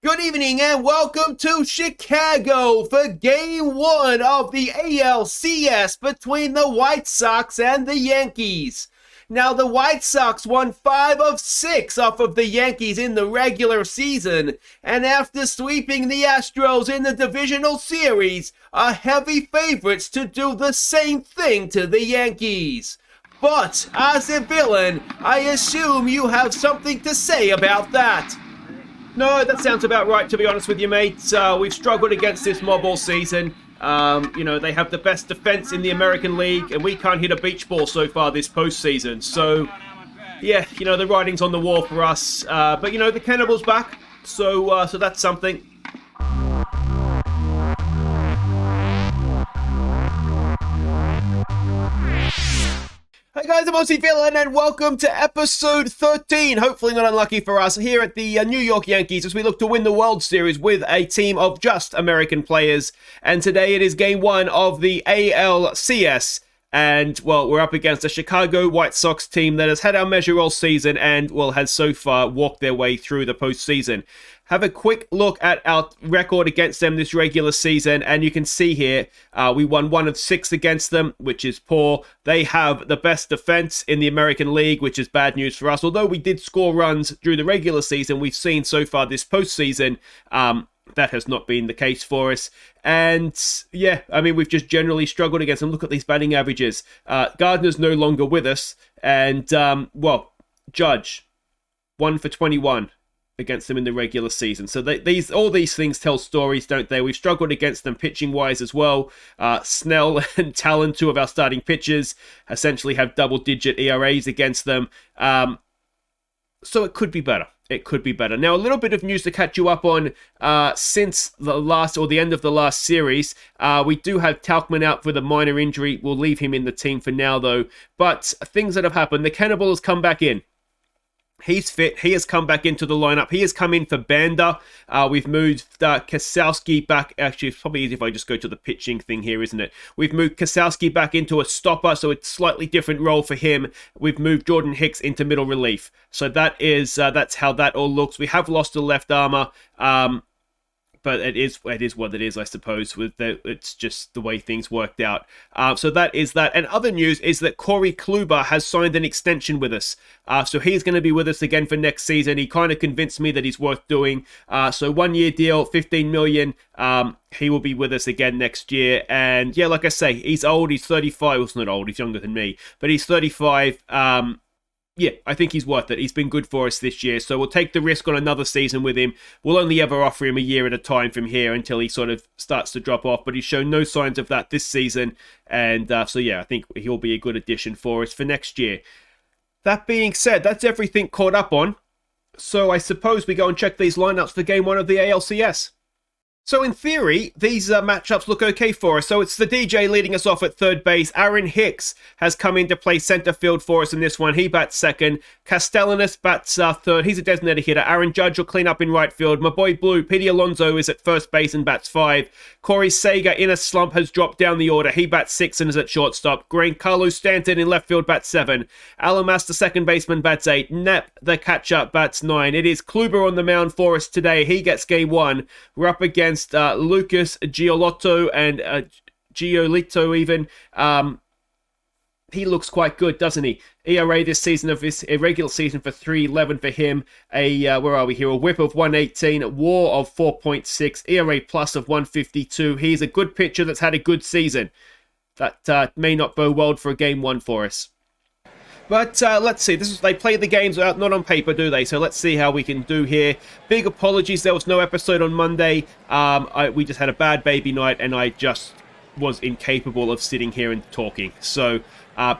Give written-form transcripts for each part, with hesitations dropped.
Good evening and welcome to Chicago for Game 1 of the ALCS between the White Sox and the Yankees. Now, the White Sox won 5 of 6 off of the Yankees in the regular season, and after sweeping the Astros in the divisional series, are heavy favorites to do the same thing to the Yankees. But, as a villain, I assume you have something to say about that. No, that sounds about right, to be honest with you, mate. We've struggled against this mob all season. They have the best defense in the American League, and we can't hit a beach ball so far this postseason. So, yeah, the writing's on the wall for us. But, the Cannibal's back, so that's something. Hey guys, I'm Aussie Villain and welcome to episode 13, hopefully not unlucky for us, here at the New York Yankees as we look to win the World Series with a team of just American players. And today it is game 1 of the ALCS. And, well, we're up against a Chicago White Sox team that has had our measure all season and, well, has so far walked their way through the postseason. Have a quick look at our record against them this regular season, and you can see here we won 1 of 6 against them, which is poor. They have the best defense in the American League, which is bad news for us. Although we did score runs during the regular season, we've seen so far this postseason that has not been the case for us. And yeah, we've just generally struggled against them. Look at these batting averages. Gardner's no longer with us. And, Judge, 1 for 21 against them in the regular season. So all these things tell stories, don't they? We've struggled against them pitching-wise as well. Snell and Talon, 2 of our starting pitchers, essentially have double-digit ERAs against them. So it could be better. It could be better. Now, a little bit of news to catch you up on since the end of the last series. We do have Tauchman out with a minor injury. We'll leave him in the team for now, though. But things that have happened. The Cannibal has come back in. He's fit. He has come back into the lineup. He has come in for Banda. We've moved Kasowski back. Actually, it's probably easy if I just go to the pitching thing here, isn't it? We've moved Kasowski back into a stopper, so it's a slightly different role for him. We've moved Jordan Hicks into middle relief. So that's how that all looks. We have lost a left armor. But it is what it is, I suppose. It's just the way things worked out. So that is that. And other news is that Corey Kluber has signed an extension with us. So he's going to be with us again for next season. He kind of convinced me that he's worth doing. So 1-year deal, $15 million. He will be with us again next year. And yeah, like I say, he's old. He's 35. Well, he's not old. He's younger than me. But he's 35. Yeah, I think he's worth it. He's been good for us this year, so we'll take the risk on another season with him. We'll only ever offer him a year at a time from here until he sort of starts to drop off, but he's shown no signs of that this season, and so yeah, I think he'll be a good addition for us for next year. That being said, that's everything caught up on, so I suppose we go and check these lineups for Game 1 of the ALCS. So in theory, these matchups look okay for us. So it's the DJ leading us off at third base. Aaron Hicks has come in to play center field for us in this one. He bats second. Castellanos bats third. He's a designated hitter. Aaron Judge will clean up in right field. My boy Blue, Petey Alonso, is at first base and bats 5. Corey Sager in a slump has dropped down the order. He bats 6 and is at shortstop. Carlos Stanton in left field bats 7. Alamas, the second baseman, bats 8. Knapp, the catcher, bats 9. It is Kluber on the mound for us today. He gets game 1. We're up against Lucas Giolito and Giolito even. He looks quite good, doesn't he? ERA this season of this regular season for 3.11 for him. Where are we here? A whip of 118, WAR of 4.6, ERA plus of 152. He's a good pitcher that's had a good season. That may not bode well for a game 1 for us. But let's see. They play the games out not on paper, do they? So let's see how we can do here. Big apologies. There was no episode on Monday. We just had a bad baby night, and I just was incapable of sitting here and talking. So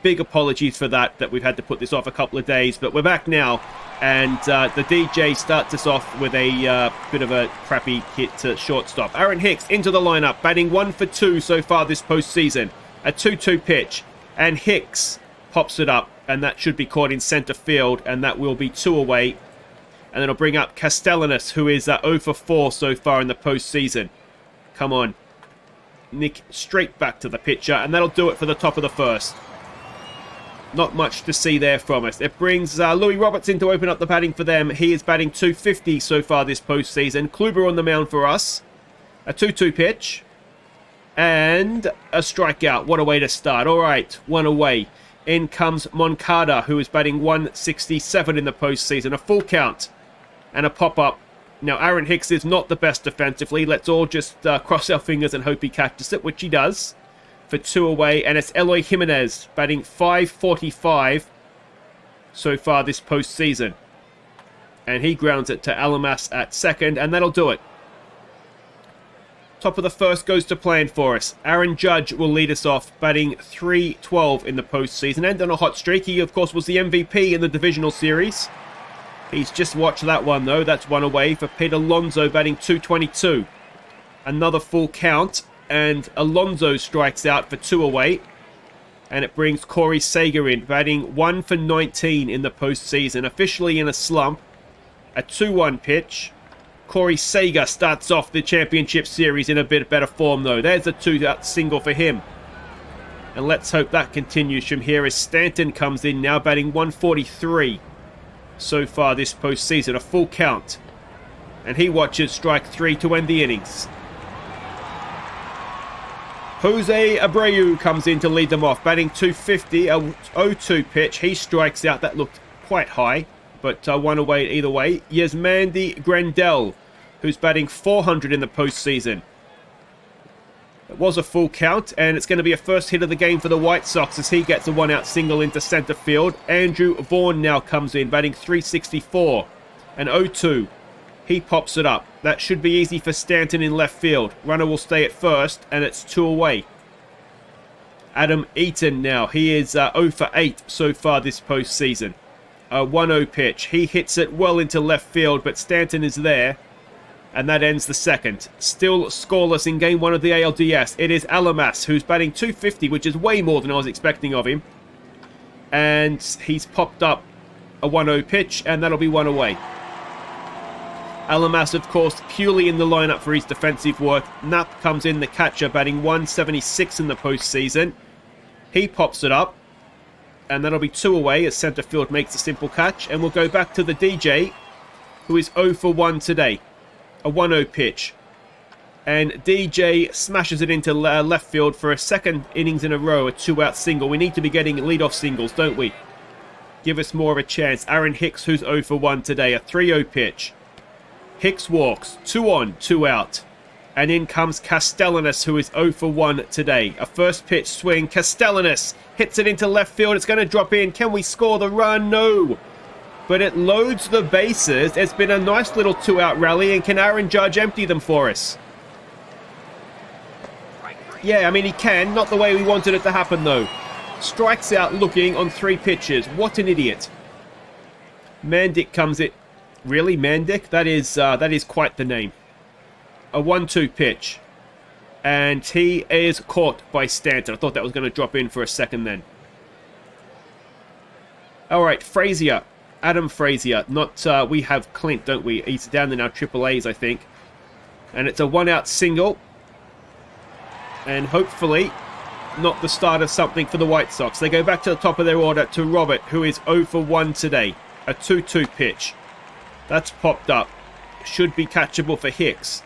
big apologies for that we've had to put this off a couple of days. But we're back now, and the DJ starts us off with a bit of a crappy hit to shortstop. Aaron Hicks into the lineup, batting 1 for 2 so far this postseason. A 2-2 pitch, and Hicks pops it up, and that should be caught in center field, and that will be 2 away. And then I'll bring up Castellanos, who is 0 for 4 so far in the postseason. Come on. Nick straight back to the pitcher, and that'll do it for the top of the first. Not much to see there from us. It brings Louis Robertson to open up the batting for them. He is batting .250 so far this postseason. Kluber on the mound for us. A 2-2 pitch. And a strikeout. What a way to start. All right, one away. In comes Moncada, who is batting .167 in the postseason. A full count and a pop-up. Now, Aaron Hicks is not the best defensively. Let's all just cross our fingers and hope he catches it, which he does. For 2 away, and it's Eloy Jimenez batting .545 so far this postseason. And he grounds it to Alamas at second, and that'll do it. Top of the first goes to plan for us. Aaron Judge will lead us off, batting .312 in the postseason, and on a hot streak. He, of course, was the MVP in the divisional series. He's just watched that one, though. That's 1 away for Pete Alonso, batting .222. Another full count. And Alonso strikes out for 2 away. And it brings Corey Seager in, batting 1 for 19 in the postseason. Officially in a slump. A 2-1 pitch. Corey Seager starts off the championship series in a bit better form, though. There's a 2-out single for him. And let's hope that continues from here as Stanton comes in now, batting 143 so far this postseason. A full count. And he watches strike 3 to end the innings. Jose Abreu comes in to lead them off, batting .250, a 0-2 pitch. He strikes out. That looked quite high, but 1 away either way. Yasmani Grandal, who's batting .400 in the postseason. It was a full count, and it's going to be a first hit of the game for the White Sox as he gets a 1-out single into center field. Andrew Vaughn now comes in, batting .364, an 0-2. He pops it up. That should be easy for Stanton in left field. Runner will stay at first, and it's 2 away. Adam Eaton now. He is 0 for 8 so far this postseason. A 1-0 pitch. He hits it well into left field, but Stanton is there. And that ends the second. Still scoreless in game 1 of the ALDS. It is Alamas, who's batting .250, which is way more than I was expecting of him. And he's popped up a 1-0 pitch, and that'll be 1 away. Alamas, of course, purely in the lineup for his defensive work. Knapp comes in, the catcher, batting 176 in the postseason. He pops it up, and that'll be 2 away as centre field makes a simple catch. And we'll go back to the DJ, who is 0 for 1 today. A 1-0 pitch. And DJ smashes it into left field for a second innings in a row, a 2-out single. We need to be getting leadoff singles, don't we? Give us more of a chance. Aaron Hicks, who's 0 for 1 today, a 3-0 pitch. Hicks walks, 2 on, 2 out. And in comes Castellanos, who is 0 for 1 today. A first pitch swing. Castellanos hits it into left field. It's going to drop in. Can we score the run? No. But it loads the bases. It's been a nice little 2-out rally. And can Aaron Judge empty them for us? Yeah, I mean, he can. Not the way we wanted it to happen, though. Strikes out looking on 3 pitches. What an idiot. Mandick comes in. Really, Mandick? That is quite the name. A 1-2 pitch. And he is caught by Stanton. I thought that was going to drop in for a second then. Alright, Frazier. Adam Frazier. Not, we have Clint, don't we? He's down in our Triple A's, I think. And it's a 1-out single. And hopefully not the start of something for the White Sox. They go back to the top of their order to Robert, who is 0 for 1 today. A 2-2 pitch. That's popped up. Should be catchable for Hicks.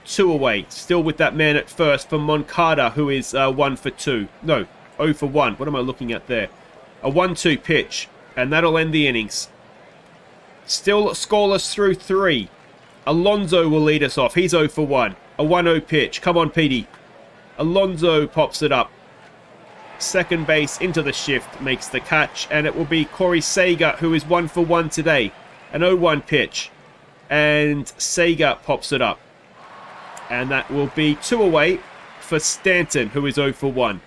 2 away. Still with that man at first for Moncada, who is 1 for 2. No, 0 for 1. What am I looking at there? A 1-2 pitch. And that'll end the innings. Still scoreless through 3. Alonso will lead us off. He's 0 for 1. A 1-0 pitch. Come on, Petey. Alonso pops it up. Second base into the shift. Makes the catch. And it will be Corey Seager, who is 1 for 1 today. An 0-1 pitch. And Seager pops it up. And that will be 2 away for Stanton, who is 0 for 1.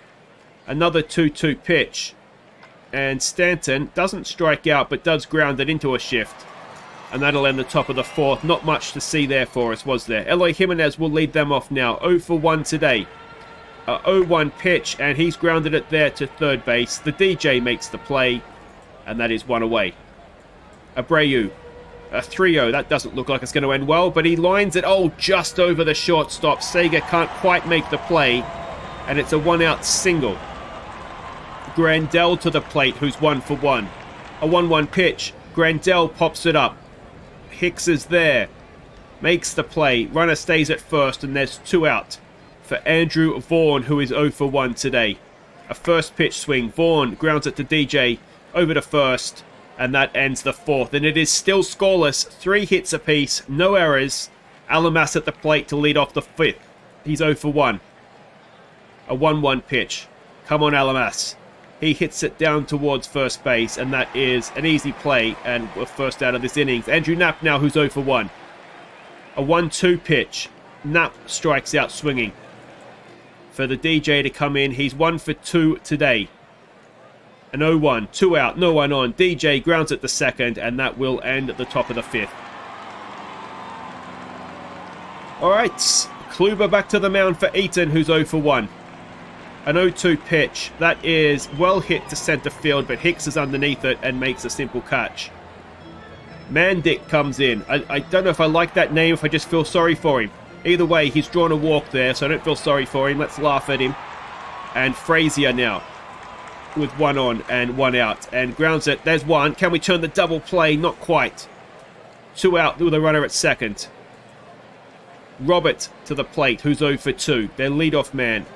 Another 2-2 pitch. And Stanton doesn't strike out, but does ground it into a shift. And that'll end the top of the 4th. Not much to see there for us, was there? Eloy Jimenez will lead them off now. 0 for 1 today. A 0-1 pitch, and he's grounded it there to third base. The DJ makes the play, and that is 1 away. Abreu. A 3-0. That doesn't look like it's going to end well, but he lines it, just over the shortstop. Seager can't quite make the play, and it's a 1-out single. Grandel to the plate, who's 1 for 1. A 1-1 pitch. Grandel pops it up. Hicks is there. Makes the play. Runner stays at first, and there's 2 out for Andrew Vaughn, who is 0 for 1 today. A first pitch swing. Vaughn grounds it to DJ over to first, and that ends the 4th. And it is still scoreless. 3 hits apiece. No errors. Alamas at the plate to lead off the 5th. He's 0 for 1. A 1-1 pitch. Come on, Alamas. He hits it down towards first base, and that is an easy play and a first out of this innings. Andrew Knapp now, who's 0 for 1. A 1-2 pitch. Knapp strikes out swinging. For the DJ to come in, he's 1 for 2 today. An 0-1, 2 out, no one on. DJ grounds it to second, and that will end at the top of the 5th. Alright, Kluber back to the mound for Eaton, who's 0 for 1. An 0-2 pitch. That is well hit to center field, but Hicks is underneath it and makes a simple catch. Mandick comes in. I don't know if I like that name, if I just feel sorry for him. Either way, he's drawn a walk there, so I don't feel sorry for him. Let's laugh at him. And Frazier now with 1 on and 1 out. And grounds it. There's 1. Can we turn the double play? Not quite. 2 out with a runner at second. Robert to the plate, who's 0 for 2. Their leadoff man.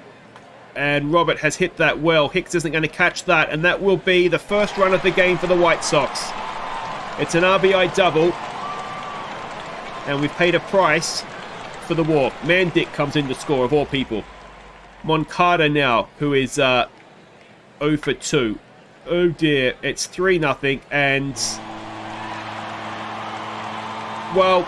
And Robert has hit that well. Hicks isn't going to catch that, and that will be the first run of the game for the White Sox. It's an RBI double, and we've paid a price for the walk. Mandick comes in to score, of all people. Moncada now, who is 0 for 2. Oh dear, it's 3-0, and well,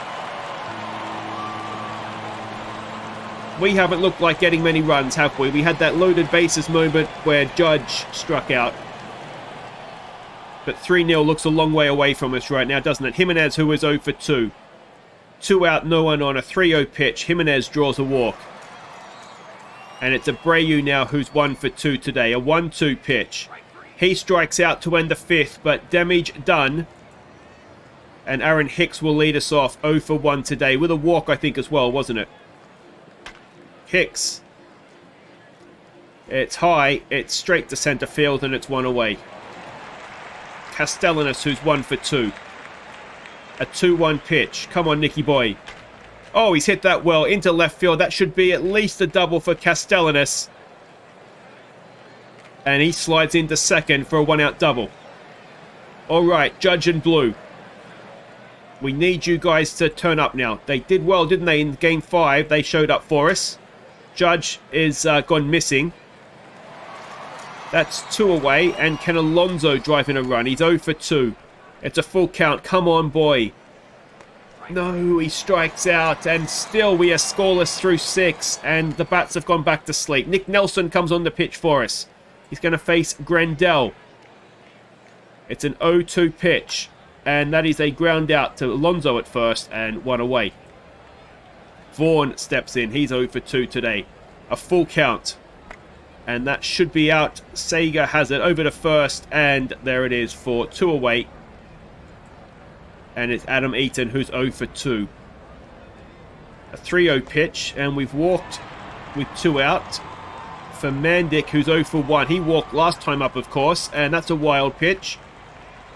we haven't looked like getting many runs, have we? We had that loaded bases moment where Judge struck out. But 3-0 looks a long way away from us right now, doesn't it? Jimenez, who is 0 for 2. 2 out, no one on. A 3-0 pitch. Jimenez draws a walk. And it's Abreu now, who's 1 for 2 today. A 1-2 pitch. He strikes out to end the 5th, but damage done. And Aaron Hicks will lead us off 0 for 1 today. With a walk, I think, as well, wasn't it? Hicks. It's high, it's straight to center field, and it's 1 away. Castellanos, who's 1 for 2. A 2-1 pitch. Come on, Nicky boy. Oh, he's hit that well into left field. That should be at least a double for Castellanos. And he slides into second for a 1-out double. Alright, Judge and Blue. We need you guys to turn up now. They did well, didn't they? In Game 5, they showed up for us. Judge is gone missing. That's 2 away. And can Alonso drive in a run? He's 0 for 2. It's a full count. Come on, boy. No, he strikes out. And still we are scoreless through 6. And the bats have gone back to sleep. Nick Nelson comes on the pitch for us. He's going to face Grandel. It's an 0-2 pitch. And that is a ground out to Alonso at first and 1 away. Vaughn steps in. He's 0 for 2 today. A full count. And that should be out. Sega has it over to first. And there it is for 2 away. And it's Adam Eaton, who's 0 for 2. A 3-0 pitch. And we've walked with 2 out. For Mandick, who's 0 for 1. He walked last time up, of course. And that's a wild pitch.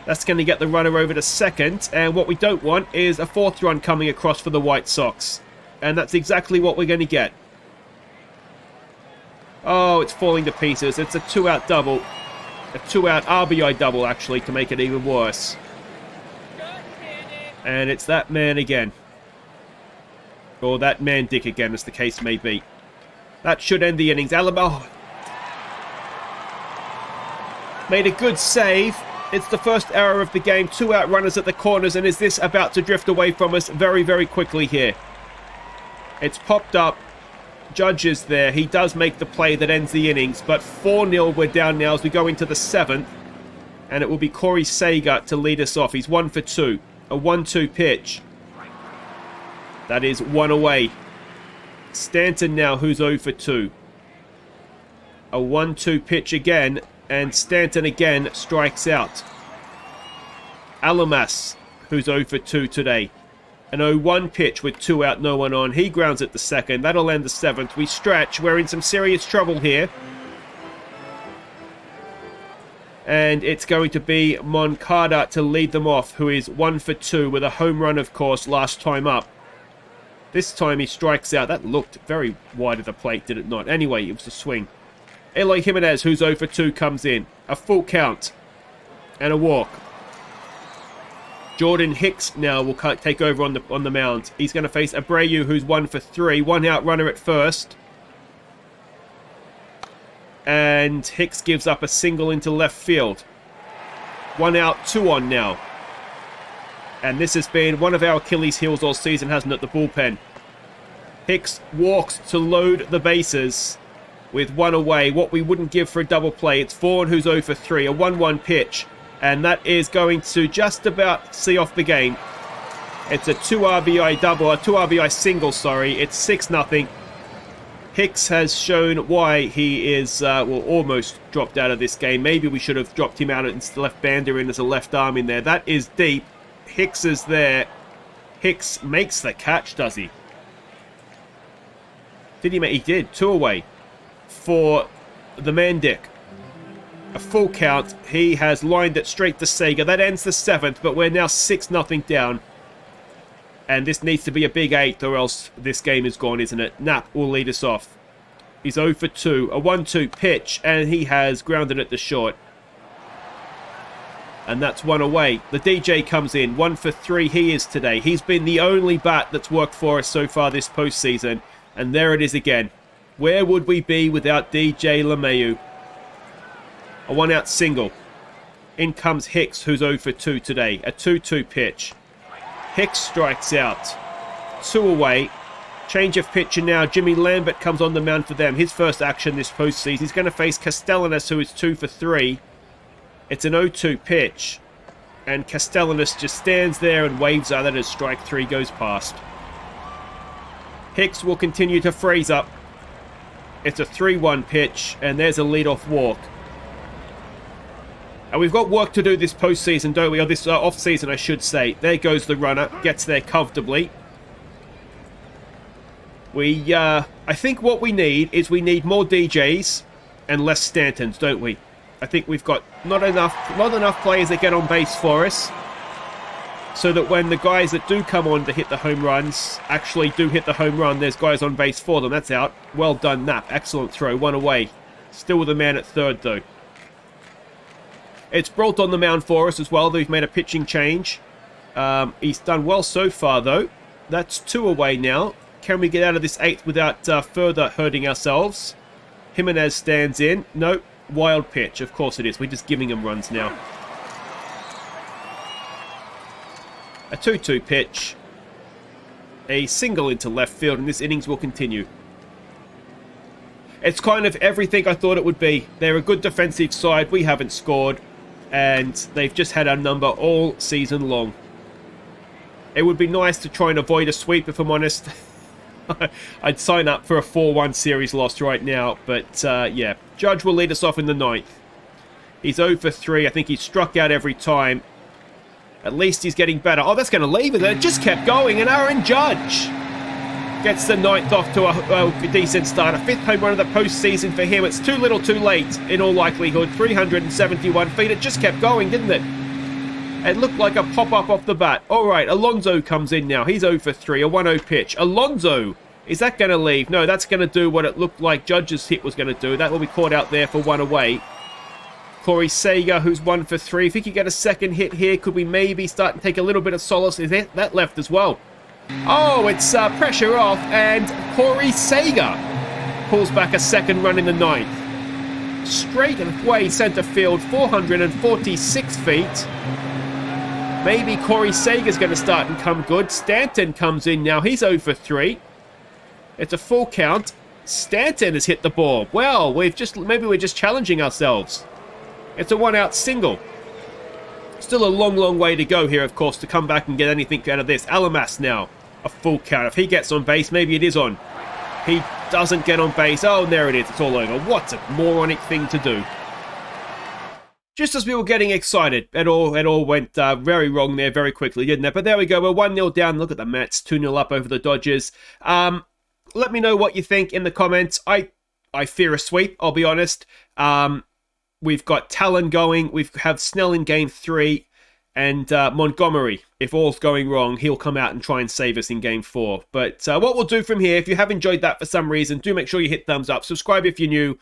That's going to get the runner over to second. And what we don't want is a 4th run coming across for the White Sox. And that's exactly what we're going to get. Oh, it's falling to pieces. It's a 2-out double. A 2-out RBI double, actually, to make it even worse. And it's that man again. Or that man Dick again, as the case may be. That should end the innings. Alabama made a good save. It's the first error of the game. 2-out runners at the corners. And is this about to drift away from us very, very quickly here? It's popped up. Judge is there. He does make the play that ends the innings. But 4-0 we're down now as we go into the 7th. And it will be Corey Sager to lead us off. He's 1 for 2. A 1-2 pitch. That is 1 away. Stanton now, who's 0 for 2. A 1-2 pitch again. And Stanton again strikes out. Alamas, who's 0 for 2 today. An 0-1 pitch with 2 out, no one on. He grounds it to second. That'll end the 7th. We stretch. We're in some serious trouble here. And it's going to be Moncada to lead them off, who is 1 for 2 with a home run, of course, last time up. This time he strikes out. That looked very wide of the plate, did it not? Anyway, it was a swing. Eloy Jimenez, who's 0 for 2, comes in. A full count. And a walk. Jordan Hicks now will take over on the mound. He's going to face Abreu, who's 1 for 3. One out runner at first. And Hicks gives up a single into left field. 1 out, 2 on now. And this has been one of our Achilles heels all season, hasn't it? The bullpen. Hicks walks to load the bases with 1 away. What we wouldn't give for a double play. It's Vaughn, who's 0 for 3. A 1-1 pitch. And that is going to just about see off the game. It's a 2 RBI double, a 2 RBI single, sorry. It's 6-0. Hicks has shown why he is, well, almost dropped out of this game. Maybe we should have dropped him out and left Bander in as a left arm in there. That is deep. Hicks is there. Hicks makes the catch, does he? Did he make? He did. 2 away for the Mandic. A full count. He has lined it straight to Sega. That ends the 7th, but we're now 6-0 down. And this needs to be a big 8, or else this game is gone, isn't it? Knapp will lead us off. He's 0 for 2. A 1-2 pitch, and he has grounded it to short. And that's 1 away. The DJ comes in. 1 for 3 he is today. He's been the only bat that's worked for us so far this postseason. And there it is again. Where would we be without DJ LeMahieu? A 1-out single. In comes Hicks, who's 0 for 2 today. A 2-2 pitch. Hicks strikes out. 2 away. Change of pitcher now. Jimmy Lambert comes on the mound for them. His first action this postseason. He's going to face Castellanos, who is 2 for 3. It's an 0-2 pitch. And Castellanos just stands there and waves at it as strike 3 goes past. Hicks will continue to freeze up. It's a 3-1 pitch. And there's a leadoff walk. And we've got work to do this postseason, don't we? Or this off-season, I should say. There goes the runner. Gets there comfortably. I think what we need is we need more DJs and less Stantons, don't we? I think we've got not enough players that get on base for us. So that when the guys that do come on to hit the home runs actually do hit the home run, there's guys on base for them. That's out. Well done, Knapp. Excellent throw. 1 away. Still with a man at third, though. It's Brault on the mound for us as well. They've made a pitching change. He's done well so far, though. That's 2 away now. Can we get out of this 8th without further hurting ourselves? Jimenez stands in. No. Wild pitch. Of course it is. We're just giving him runs now. A 2-2 pitch. A single into left field, and this innings will continue. It's kind of everything I thought it would be. They're a good defensive side. We haven't scored. And they've just had our number all season long. It would be nice to try and avoid a sweep, if I'm honest. I'd sign up for a 4-1 series loss right now. But, yeah. Judge will lead us off in the 9th. He's 0 for 3. I think he's struck out every time. At least he's getting better. Oh, that's going to leave it. It just kept going. And Aaron Judge gets the 9th off to a decent start. A 5th home run of the postseason for him. It's too little too late, in all likelihood. 371 feet. It just kept going, didn't it? It looked like a pop-up off the bat. All right, Alonso comes in now. He's 0 for 3. A 1-0 pitch. Alonso, is that going to leave? No, that's going to do what it looked like Judge's hit was going to do. That will be caught out there for 1 away. Corey Seager, who's 1 for 3. If he could get a second hit here, could we maybe start to take a little bit of solace? Is that left as well? Oh, it's pressure off, and Corey Seager pulls back a second run in the 9th. Straight away center field, 446 feet. Maybe Corey Seager's going to start and come good. Stanton comes in now. He's 0 for 3. It's a full count. Stanton has hit the ball. Well, maybe we're just challenging ourselves. It's a 1-out single. Still a long, long way to go here, of course, to come back and get anything out of this. Alamas now, a full count. If he gets on base, maybe it is on. He doesn't get on base. Oh, there it is. It's all over. What a moronic thing to do. Just as we were getting excited, it all went very wrong there very quickly, didn't it? But there we go. We're 1-0 down. Look at the Mets, 2-0 up over the Dodgers. Let me know what you think in the comments. I fear a sweep, I'll be honest. We've got Talon going. We have Snell in game 3. And Montgomery, if all's going wrong, he'll come out and try and save us in game 4. But what we'll do from here, if you have enjoyed that for some reason, do make sure you hit thumbs up. Subscribe if you're new.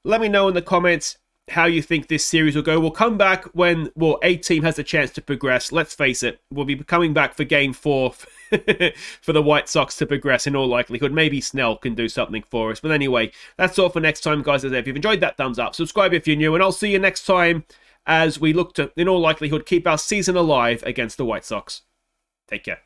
Let me know in the comments how you think this series will go. We'll come back when, well, a team has a chance to progress. Let's face it, we'll be coming back for game 4 for the White Sox to progress in all likelihood. Maybe Snell can do something for us. But anyway, that's all for next time, guys. If you've enjoyed that, thumbs up. Subscribe if you're new, and I'll see you next time as we look to, in all likelihood, keep our season alive against the White Sox. Take care.